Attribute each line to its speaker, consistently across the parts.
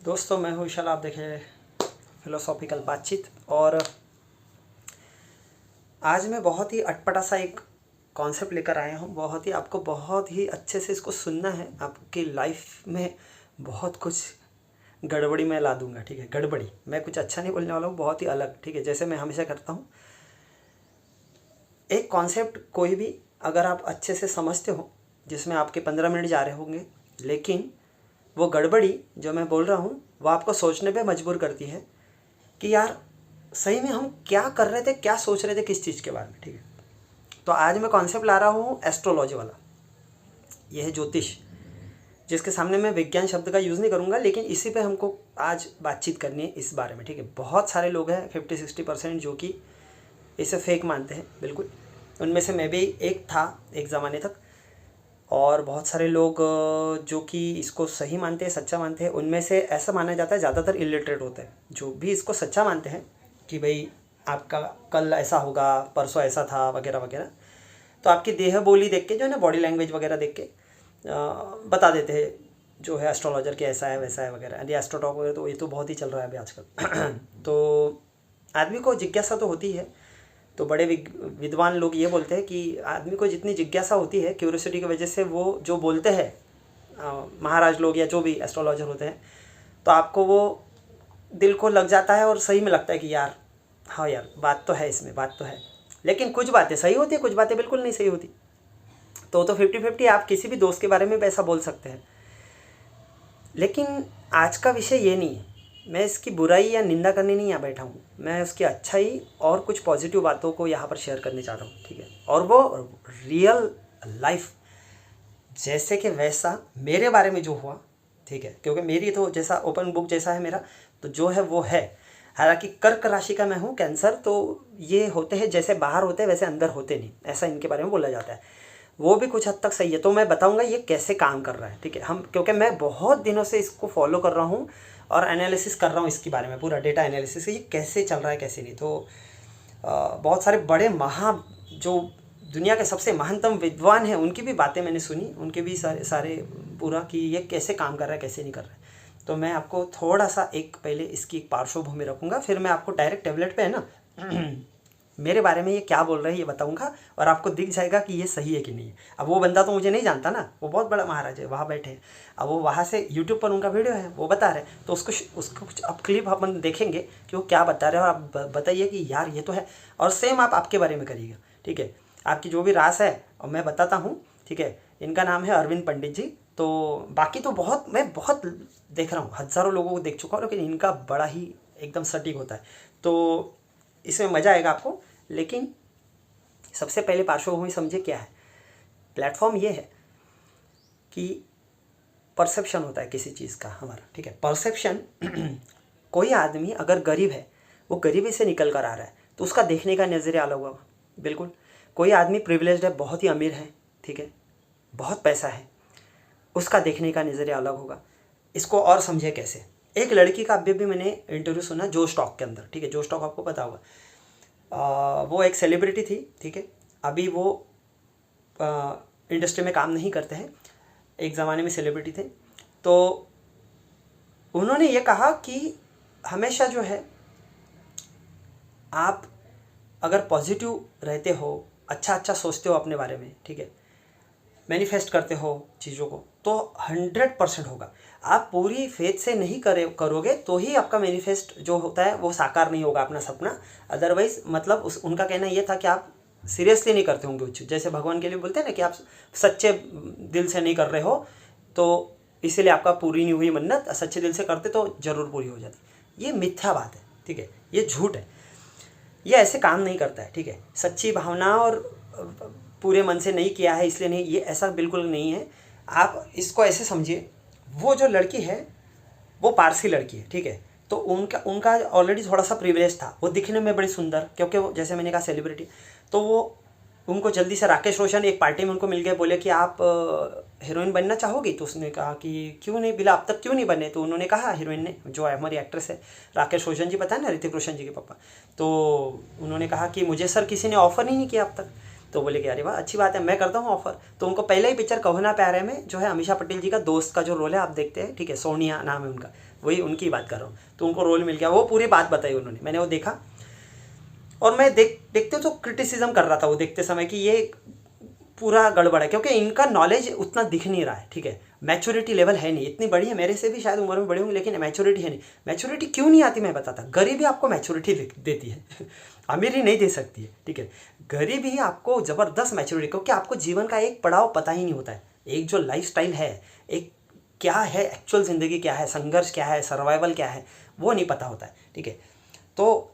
Speaker 1: दोस्तों मैं हूँ विशाल, आप देखें फिलोसॉफिकल बातचीत। और आज मैं बहुत ही अटपटा सा एक कॉन्सेप्ट लेकर आया हूँ। बहुत ही अच्छे से इसको सुनना है। आपकी लाइफ में बहुत कुछ गड़बड़ी मैं ला दूंगा, ठीक है। गड़बड़ी, मैं कुछ अच्छा नहीं बोलने वाला हूँ, बहुत ही अलग, ठीक है, जैसे मैं हमेशा करता हूँ। एक कॉन्सेप्ट कोई भी अगर आप अच्छे से समझते हो, जिसमें आपके 15 मिनट जा रहे होंगे, लेकिन वो गड़बड़ी जो मैं बोल रहा हूँ वो आपको सोचने पे मजबूर करती है कि यार सही में हम क्या कर रहे थे, क्या सोच रहे थे, किस चीज़ के बारे में, ठीक है। तो आज मैं कॉन्सेप्ट ला रहा हूँ एस्ट्रोलॉजी वाला। यह है ज्योतिष, जिसके सामने मैं विज्ञान शब्द का यूज़ नहीं करूँगा, लेकिन इसी पे हमको आज बातचीत करनी है इस बारे में, ठीक है। बहुत सारे लोग हैं 50-60% जो कि इसे फेक मानते हैं, बिल्कुल। उनमें से मैं भी एक था एक ज़माने तक। और बहुत सारे लोग जो कि इसको सही मानते हैं, सच्चा मानते हैं। उनमें से ऐसा माना जाता है ज़्यादातर इलिटरेट होते हैं। जो भी इसको सच्चा मानते हैं कि भाई आपका कल ऐसा होगा, परसों ऐसा था, वगैरह वगैरह, तो आपकी देह बोली देख के, जो है ना, बॉडी लैंग्वेज वगैरह देख के बता देते हैं जो है एस्ट्रोलॉजर के ऐसा है वैसा है वगैरह। यदि एस्ट्रोटॉक वगैरह तो ये तो बहुत ही चल रहा है अभी आजकल। तो आदमी को जिज्ञासा तो होती है। तो बड़े विद्वान लोग ये बोलते हैं कि आदमी को जितनी जिज्ञासा होती है, क्यूरियोसिटी की वजह से वो जो बोलते हैं महाराज लोग या जो भी एस्ट्रोलॉजर होते हैं, तो आपको वो दिल को लग जाता है और सही में लगता है कि यार हाँ यार बात तो है, इसमें बात तो है। लेकिन कुछ बातें सही होती है, कुछ बातें बिल्कुल नहीं सही होती। तो 50-50 आप किसी भी दोस्त के बारे में भी ऐसा बोल सकते हैं। लेकिन आज का विषय ये नहीं है। मैं इसकी बुराई या निंदा करने नहीं यहाँ बैठा हूँ, मैं उसकी अच्छाई और कुछ पॉजिटिव बातों को यहाँ पर शेयर करने चाह रहा हूँ, ठीक है। और वो रियल लाइफ जैसे कि वैसा मेरे बारे में जो हुआ, ठीक है, क्योंकि मेरी तो जैसा ओपन बुक जैसा है मेरा, तो जो है वो है। हालांकि कर्क राशि का मैं हूँ, कैंसर, तो ये होते हैं जैसे बाहर होते हैं वैसे अंदर होते नहीं, ऐसा इनके बारे में बोला जाता है। वो भी कुछ हद तक सही है। तो मैं बताऊंगा ये कैसे काम कर रहा है, ठीक है। क्योंकि मैं बहुत दिनों से इसको फॉलो कर रहा हूँ और एनालिसिस कर रहा हूँ इसके बारे में, पूरा डेटा एनालिसिस, ये कैसे चल रहा है कैसे नहीं। तो बहुत सारे बड़े जो दुनिया के सबसे महानतम विद्वान हैं उनकी भी बातें मैंने सुनी, उनके भी सारे पूरा कि ये कैसे काम कर रहा है कैसे नहीं कर रहा है। तो मैं आपको थोड़ा सा एक पहले इसकी पार्श्वभूमि रखूँगा, फिर मैं आपको डायरेक्ट टेबलेट पे है ना मेरे बारे में ये क्या बोल रहे हैं ये बताऊंगा, और आपको दिख जाएगा कि ये सही है कि नहीं है। अब वो बंदा तो मुझे नहीं जानता ना, वो बहुत बड़ा महाराज है, वहाँ बैठे हैं। अब वो वहाँ से यूट्यूब पर उनका वीडियो है, वो बता रहे हैं, तो उसको कुछ अब क्लिप अपन देखेंगे कि वो क्या बता रहे हैं, और आप बताइए कि यार ये तो है। और सेम आप आपके बारे में करिएगा, ठीक है। आपकी जो भी रास है और मैं बताता हूँ, ठीक है। इनका नाम है अरविंद पंडित जी। तो बाकी तो मैं बहुत देख रहा हूँ, हज़ारों लोगों को देख चुका हूँ, लेकिन इनका बड़ा ही एकदम सटीक होता है। तो इसमें मज़ा आएगा आपको। लेकिन सबसे पहले पार्श्वभूमि समझे क्या है। प्लेटफॉर्म ये है कि परसेप्शन होता है किसी चीज़ का हमारा, ठीक है। परसेप्शन कोई आदमी अगर गरीब है, वो गरीबी से निकल कर आ रहा है, तो उसका देखने का नज़रिया अलग होगा, बिल्कुल। कोई आदमी प्रिविलेज्ड है, बहुत ही अमीर है, ठीक है, बहुत पैसा है, उसका देखने का नज़रिया अलग होगा। इसको और समझे कैसे। एक लड़की का अभी भी मैंने इंटरव्यू सुना जो स्टॉक के अंदर, ठीक है। जो स्टॉक आपको पता होगा, वो एक सेलिब्रिटी थी, ठीक है। अभी वो इंडस्ट्री में काम नहीं करते हैं, एक ज़माने में सेलिब्रिटी थे। तो उन्होंने ये कहा कि हमेशा जो है आप अगर पॉजिटिव रहते हो, अच्छा सोचते हो अपने बारे में, ठीक है, मैनिफेस्ट करते हो चीज़ों को, तो 100% होगा। आप पूरी फेथ से नहीं करोगे तो ही आपका मैनिफेस्ट जो होता है वो साकार नहीं होगा, अपना सपना। अदरवाइज मतलब उनका कहना ये था कि आप सीरियसली नहीं करते होंगे कुछ, जैसे भगवान के लिए बोलते हैं ना कि आप सच्चे दिल से नहीं कर रहे हो, तो इसीलिए आपका पूरी नहीं हुई मन्नत। सच्चे दिल से करते तो ज़रूर पूरी हो जाती। ये मिथ्या बात है, ठीक है, ये झूठ है, ये ऐसे काम नहीं करता है, ठीक है। सच्ची भावना और पूरे मन से नहीं किया है इसलिए नहीं, ये ऐसा बिल्कुल नहीं है। आप इसको ऐसे समझिए, वो जो लड़की है वो पारसी लड़की है, ठीक है। तो उनका ऑलरेडी थोड़ा सा प्रिविलेज था, वो दिखने में बड़ी सुंदर, क्योंकि वो जैसे मैंने कहा सेलिब्रिटी। तो वो उनको जल्दी से राकेश रोशन एक पार्टी में उनको मिल गए, बोले कि आप हीरोइन बनना चाहोगी। तो उसने कहा कि क्यों नहीं बिला, अब तक क्यों नहीं बने। तो उन्होंने कहा, हीरोइन ने, जो हमारी एक्ट्रेस है राकेश रोशन जी, पता है ना, ऋतिक रोशन जी के पापा। तो उन्होंने कहा कि मुझे सर किसी ने ऑफ़र ही नहीं किया अब तक। तो बोले कि अरे वाह अच्छी बात है, मैं करता हूँ ऑफ़र। तो उनको पहले ही पिक्चर कहो ना प्यारे में जो है अमीषा पटेल जी का दोस्त का जो रोल है आप देखते हैं, ठीक है, सोनिया नाम है उनका, वही उनकी बात कर रहा हूँ। तो उनको रोल मिल गया, वो पूरी बात बताई उन्होंने, मैंने वो देखा और मैं देखते तो क्रिटिसिज्म कर रहा था वो देखते समय कि ये पूरा गड़बड़ है, क्योंकि इनका नॉलेज उतना दिख नहीं रहा है, ठीक है। मैच्योरिटी लेवल है नहीं, इतनी बड़ी है, मेरे से भी शायद उम्र में बड़े होंगे, लेकिन मैच्योरिटी है नहीं। मैच्योरिटी क्यों नहीं आती मैं बताता। गरीबी आपको मैच्योरिटी देती है अमीरी नहीं दे सकती है, ठीक है। गरीबी आपको ज़बरदस्त मैच्योरिटी, क्योंकि आपको जीवन का एक पड़ाव पता ही नहीं होता है, एक जो लाइफस्टाइल है, एक क्या है एक्चुअल ज़िंदगी, क्या है संघर्ष, क्या है सर्वाइवल, क्या है वो नहीं पता होता है, ठीक है। तो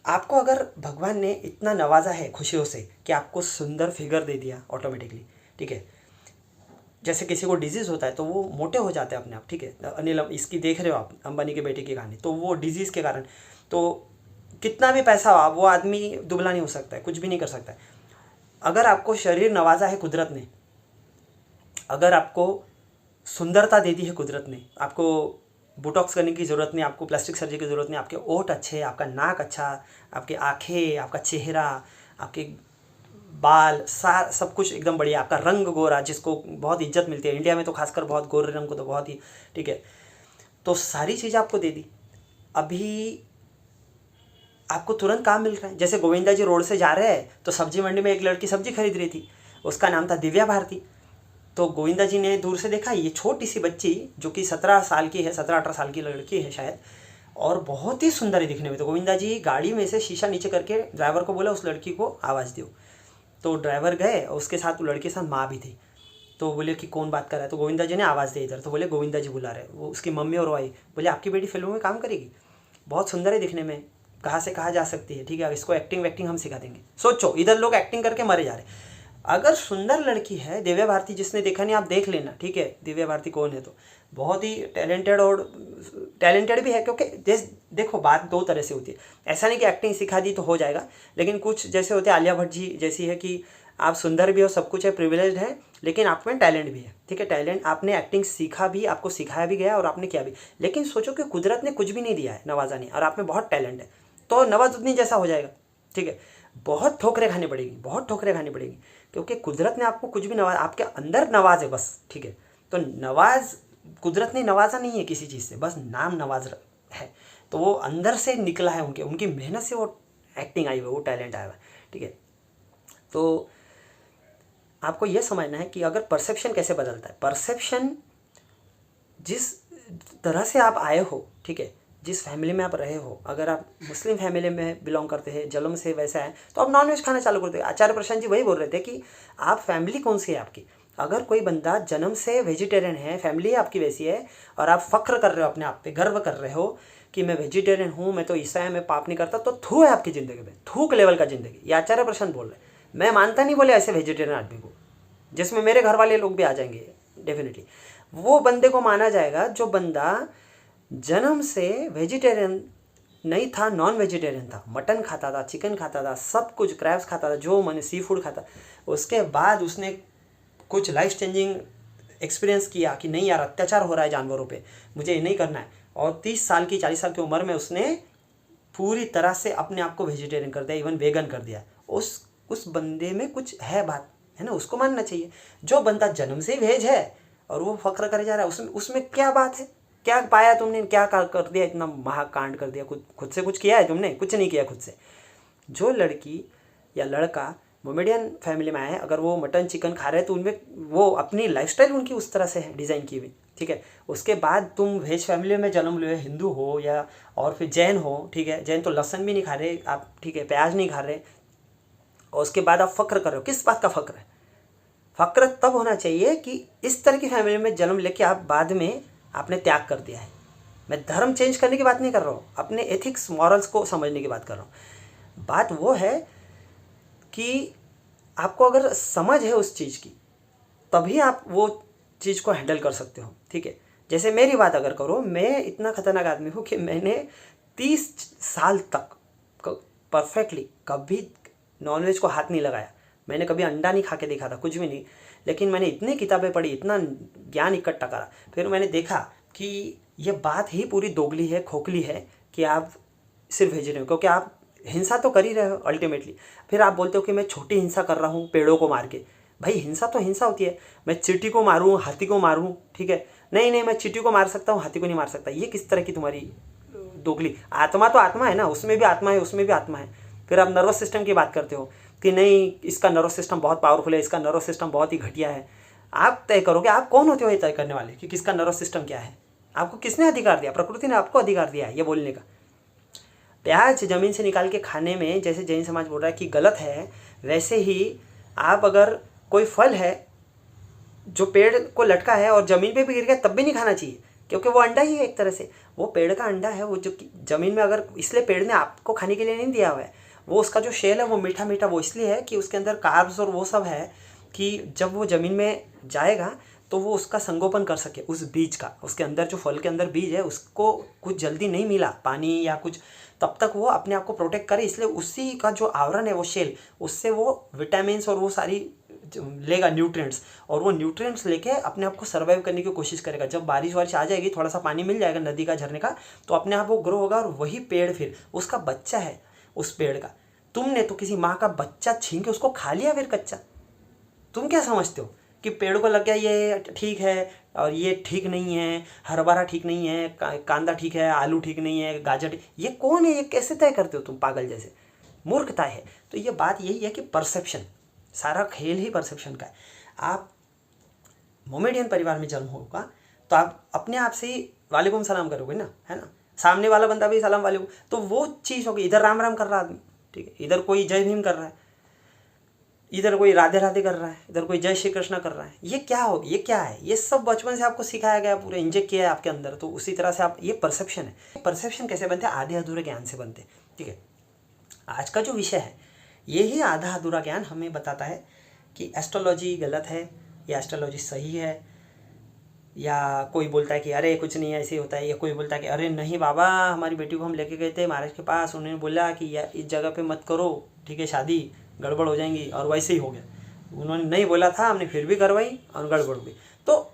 Speaker 1: आपको अगर भगवान ने इतना नवाजा है खुशियों से कि आपको सुंदर फिगर दे दिया ऑटोमेटिकली, ठीक है। जैसे किसी को डिजीज़ होता है तो वो मोटे हो जाते हैं अपने आप, ठीक है। अनिल इसकी देख रहे हो आप, अंबानी के बेटे की कहानी, तो वो डिजीज़ के कारण, तो कितना भी पैसा हो वो आदमी दुबला नहीं हो सकता है, कुछ भी नहीं कर सकता है। अगर आपको शरीर नवाजा है कुदरत ने, अगर आपको सुंदरता दे दी है कुदरत ने, आपको बोटॉक्स करने की ज़रूरत नहीं, आपको प्लास्टिक सर्जरी की ज़रूरत नहीं, आपके ओठ अच्छे, आपका नाक अच्छा, आपकी आँखें, आपका चेहरा, आपके बाल, सब कुछ एकदम बढ़िया, आपका रंग गोरा जिसको बहुत इज्जत मिलती है इंडिया में, तो खासकर बहुत गोरे रंग को तो बहुत ही, ठीक है। तो सारी चीज़ आपको दे दी, अभी आपको तुरंत काम मिल रहा है। जैसे गोविंदा जी रोड से जा रहे हैं तो सब्जी मंडी में एक लड़की सब्जी खरीद रही थी, उसका नाम था दिव्या भारती। तो गोविंदा जी ने दूर से देखा, ये छोटी सी बच्ची जो कि 17 साल की है, 17-18 साल की लड़की है शायद, और बहुत ही सुंदर है दिखने में। तो गोविंदा जी गाड़ी में से शीशा नीचे करके ड्राइवर को बोला उस लड़की को आवाज़ दो। तो ड्राइवर गए और उसके साथ लड़के के साथ माँ भी थी। तो बोले कि कौन बात कर रहा है, तो गोविंदा जी ने आवाज़ दी इधर, तो बोले गोविंदा जी बुला रहे। वो उसकी मम्मी और वो आई, बोले आपकी बेटी फिल्मों में काम करेगी, बहुत सुंदर है दिखने में, कहाँ से कहाँ जा सकती है, ठीक है, इसको एक्टिंग वैक्टिंग हम सिखा देंगे। सोचो इधर लोग एक्टिंग करके मरे जा रहे। अगर सुंदर लड़की है दिव्या भारती, जिसने देखा नहीं आप देख लेना, ठीक है, दिव्या भारती कौन है, तो बहुत ही टैलेंटेड, और टैलेंटेड भी है, क्योंकि देखो बात दो तरह से होती है। ऐसा नहीं कि एक्टिंग सिखा दी तो हो जाएगा, लेकिन कुछ जैसे होते हैं आलिया भट्ट जी जैसी है कि आप सुंदर भी हो, सब कुछ है, प्रिविलेज्ड है, लेकिन आप में टैलेंट भी है, ठीक है। टैलेंट, आपने एक्टिंग सीखा भी, आपको सिखाया भी गया और आपने किया भी। लेकिन सोचो कि कुदरत ने कुछ भी नहीं दिया है, नवाजा नहीं, और आप में बहुत टैलेंट है, तो नवाजुद्दीन जैसा हो जाएगा, ठीक है। बहुत ठोकरें खानी पड़ेगी, बहुत ठोकरें खानी पड़ेगी, क्योंकि कुदरत ने आपको कुछ भी नवाज, आपके अंदर नवाज है बस, ठीक है। तो नवाज, कुदरत ने नवाजा नहीं है किसी चीज़ से, बस नाम नवाज है, तो वो अंदर से निकला है, उनकी मेहनत से वो एक्टिंग आई हुई है, वो टैलेंट आया हुआ है, ठीक है। तो आपको ये समझना है कि अगर परसेप्शन कैसे बदलता है, परसेप्शन जिस तरह से आप आए हो, ठीक है, जिस फैमिली में आप रहे हो, अगर आप मुस्लिम फैमिली में बिलोंग करते हैं, जन्म से वैसा है, तो आप नॉनवेज खाना चालू कर देते। आचार्य प्रशांत जी वही बोल रहे थे कि आप फैमिली कौन सी है आपकी। अगर कोई बंदा जन्म से वेजिटेरियन है, फैमिली आपकी वैसी है, और आप फ़ख्र कर रहे हो अपने आप पे, गर्व कर रहे हो कि मैं वेजिटेरियन हूँ, मैं तो ईसाई, मैं पाप नहीं करता, तो थू है आपकी ज़िंदगी में, थूक लेवल का ज़िंदगी। ये आचार्य प्रशांत बोल रहे हैं, मैं मानता नहीं बोले ऐसे वेजिटेरियन आदमी को, जिसमें मेरे घर वाले लोग भी आ जाएंगे डेफिनेटली। वो बंदे को माना जाएगा जो बंदा जन्म से वेजिटेरियन नहीं था, नॉन वेजिटेरियन था, मटन खाता था, चिकन खाता था, सब कुछ, क्रैब्स खाता था, जो मैंने सी फूड खाता। उसके बाद उसने कुछ लाइफ चेंजिंग एक्सपीरियंस किया कि नहीं यार अत्याचार हो रहा है जानवरों पे, मुझे ये नहीं करना है, और 30 साल की 40 साल की उम्र में उसने पूरी तरह से अपने आप को वेजिटेरियन कर दिया, इवन वेगन कर दिया। उस बंदे में कुछ है बात, है ना, उसको मानना चाहिए। जो बंदा जन्म से वेज है और वो फख्र करे जा रहा है, उसमें क्या बात है, क्या पाया तुमने, क्या कर दिया, इतना महाकांड कर दिया, खुद से कुछ किया है तुमने, कुछ नहीं किया खुद से। जो लड़की या लड़का मोमेडियन फैमिली में आए हैं, अगर वो मटन चिकन खा रहे हैं तो उनमें वो अपनी लाइफस्टाइल उनकी उस तरह से है डिज़ाइन की हुई, ठीक है। उसके बाद तुम वेज फैमिली में जन्म लिए, हिंदू हो या और फिर जैन हो, ठीक है, जैन तो लहसुन भी नहीं खा रहे आप, ठीक है, प्याज नहीं खा रहे, और उसके बाद आप फ़ख्र कर रहे हो। किस बात का फ़ख्र है? फ़ख्र तब होना चाहिए कि इस तरह की फैमिली में जन्म लेके आप बाद में आपने त्याग कर दिया है। मैं धर्म चेंज करने की बात नहीं कर रहा हूँ, अपने एथिक्स मॉरल्स को समझने की बात कर रहा हूँ। बात वो है कि आपको अगर समझ है उस चीज़ की, तभी आप वो चीज़ को हैंडल कर सकते हो, ठीक है। जैसे मेरी बात अगर करो, मैं इतना खतरनाक आदमी हूँ कि मैंने 30 साल तक परफेक्टली कभी नॉनवेज को हाथ नहीं लगाया, मैंने कभी अंडा नहीं खा के देखा था, कुछ भी नहीं। लेकिन मैंने इतनी किताबें पढ़ी, इतना ज्ञान इकट्ठा करा, फिर मैंने देखा कि ये बात ही पूरी दोगली है, खोखली है कि आप सिर्फ वेजिटेरियन, क्योंकि आप हिंसा तो कर ही रहे हो अल्टीमेटली। फिर आप बोलते हो कि मैं छोटी हिंसा कर रहा हूँ पेड़ों को मार के। भाई हिंसा तो हिंसा होती है, मैं चींटी को मारूँ, हाथी को मारूँ, ठीक है, नहीं नहीं मैं चींटी को मार सकता हूँ, हाथी को नहीं मार सकता। ये किस तरह की तुम्हारी दोगली, आत्मा तो आत्मा है ना, उसमें भी आत्मा है, उसमें भी आत्मा है। फिर आप नर्वस सिस्टम की बात करते हो कि नहीं इसका नर्वस सिस्टम बहुत पावरफुल है, इसका नर्वस सिस्टम बहुत ही घटिया है। आप तय करोगे, आप कौन होते हो ये तय करने वाले कि किसका नर्वस सिस्टम क्या है? आपको किसने अधिकार दिया? प्रकृति ने आपको अधिकार दिया है ये बोलने का। प्याज ज़मीन से निकाल के खाने में जैसे जैन समाज बोल रहा है कि गलत है, वैसे ही आप अगर कोई फल है जो पेड़ को लटका है और ज़मीन पे भी गिर गया तब भी नहीं खाना चाहिए, क्योंकि वो अंडा ही है एक तरह से, वो पेड़ का अंडा है, वो जो ज़मीन में अगर, इसलिए पेड़ ने आपको खाने के लिए नहीं दिया हुआ है। वो उसका जो शेल है वो मीठा मीठा वो इसलिए है कि उसके अंदर कार्ब्स और वो सब है कि जब वो ज़मीन में जाएगा तो वो उसका संगोपन कर सके उस बीज का। उसके अंदर जो फल के अंदर बीज है उसको कुछ जल्दी नहीं मिला पानी या कुछ, तब तक वो अपने आप को प्रोटेक्ट करे, इसलिए उसी का जो आवरण है वो शेल, उससे वो विटामिन्स और वो सारी लेगा न्यूट्रिएंट्स, और वो न्यूट्रिएंट्स लेके अपने आप को सर्वाइव करने की कोशिश करेगा। जब बारिश वारिश आ जाएगी, थोड़ा सा पानी मिल जाएगा नदी का, झरने का, तो अपने आप वो ग्रो होगा और वही पेड़ फिर उसका बच्चा है उस पेड़ का। तुमने तो किसी माँ का बच्चा छीन के उसको खा लिया फिर कच्चा। तुम क्या समझते हो कि पेड़ को लग गया ये ठीक है और ये ठीक नहीं है, हरभरा ठीक नहीं है, कांदा ठीक है, आलू ठीक नहीं है, गाजर ठीक, ये कौन है? ये कैसे तय करते हो तुम पागल जैसे? मूर्खता है। तो ये बात यही है कि परसेप्शन, सारा खेल ही परसेप्शन का है। आप मोमेडियन परिवार में जन्म होगा तो आप अपने आप से ही वालेकुम सलाम करोगे ना, है ना? सामने वाला बंदा भी सलाम वालेकुम, तो वो चीज़ होगी। इधर राम राम कर रहा आदमी, ठीक है, इधर कोई जय भीम कर रहा है, इधर कोई राधे राधे कर रहा है, इधर कोई जय श्री कृष्ण कर रहा है। ये क्या हो, ये क्या है? ये सब बचपन से आपको सिखाया गया, पूरे इंजेक्ट किया है आपके अंदर, तो उसी तरह से आप, ये परसेप्शन है। परसेप्शन कैसे बनते हैं? आधे अधूरे ज्ञान से बनते हैं, ठीक है। आज का जो विषय है यही आधा अधूरा ज्ञान हमें बताता है कि एस्ट्रोलॉजी गलत है या एस्ट्रोलॉजी सही है, या कोई बोलता है कि अरे कुछ नहीं ऐसे होता है, या कोई बोलता है कि अरे नहीं बाबा हमारी बेटी को हम लेके गए थे महाराज के पास, उन्होंने बोला कि यार इस जगह पे मत करो, ठीक है, शादी गड़बड़ हो जाएंगी, और वैसे ही हो गया। उन्होंने नहीं बोला था, हमने फिर भी करवाई और गड़बड़ हो गई। तो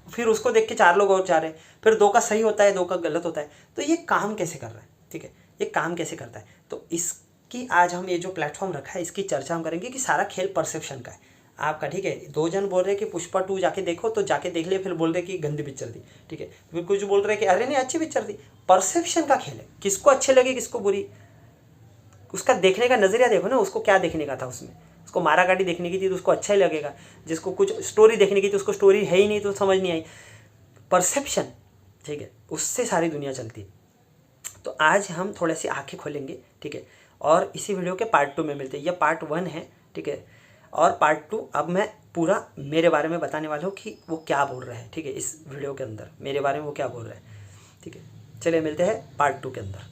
Speaker 1: फिर उसको देख के 4 लोग और जा रहे हैं, फिर 2 का सही होता है, 2 का गलत होता है। तो ये काम कैसे कर रहा है, ठीक है, ये काम कैसे करता है? तो इसकी आज हम ये जो प्लेटफॉर्म रखा है इसकी चर्चा हम करेंगे कि सारा खेल परसेप्शन का है आपका, ठीक है। 2 जन बोल रहे कि पुष्पा 2 जाके देखो, तो जाके देख लिए, फिर बोल रहे कि गंदी पिक्चर थी, ठीक है। फिर कुछ बोल रहे कि अरे नहीं अच्छी पिक्चर थी। परसेप्शन का खेल है, किसको अच्छे लगे किसको बुरी, उसका देखने का नज़रिया देखो ना, उसको क्या देखने का था उसमें। उसको मारा काटी देखने की थी तो उसको अच्छा ही लगेगा, जिसको कुछ स्टोरी देखने की थी उसको स्टोरी है ही नहीं तो समझ नहीं आई। परसेप्शन, ठीक है, उससे सारी दुनिया चलती है। तो आज हम थोड़ी सी आंखें खोलेंगे, ठीक है, और इसी वीडियो के पार्ट 2 में मिलते हैं। यह पार्ट 1 है, ठीक है, और पार्ट 2 अब मैं पूरा मेरे बारे में बताने वाला हूँ कि वो क्या बोल रहे हैं, ठीक है। इस वीडियो के अंदर मेरे बारे में वो क्या बोल रहे हैं, ठीक है। चलिए मिलते हैं पार्ट 2 के अंदर।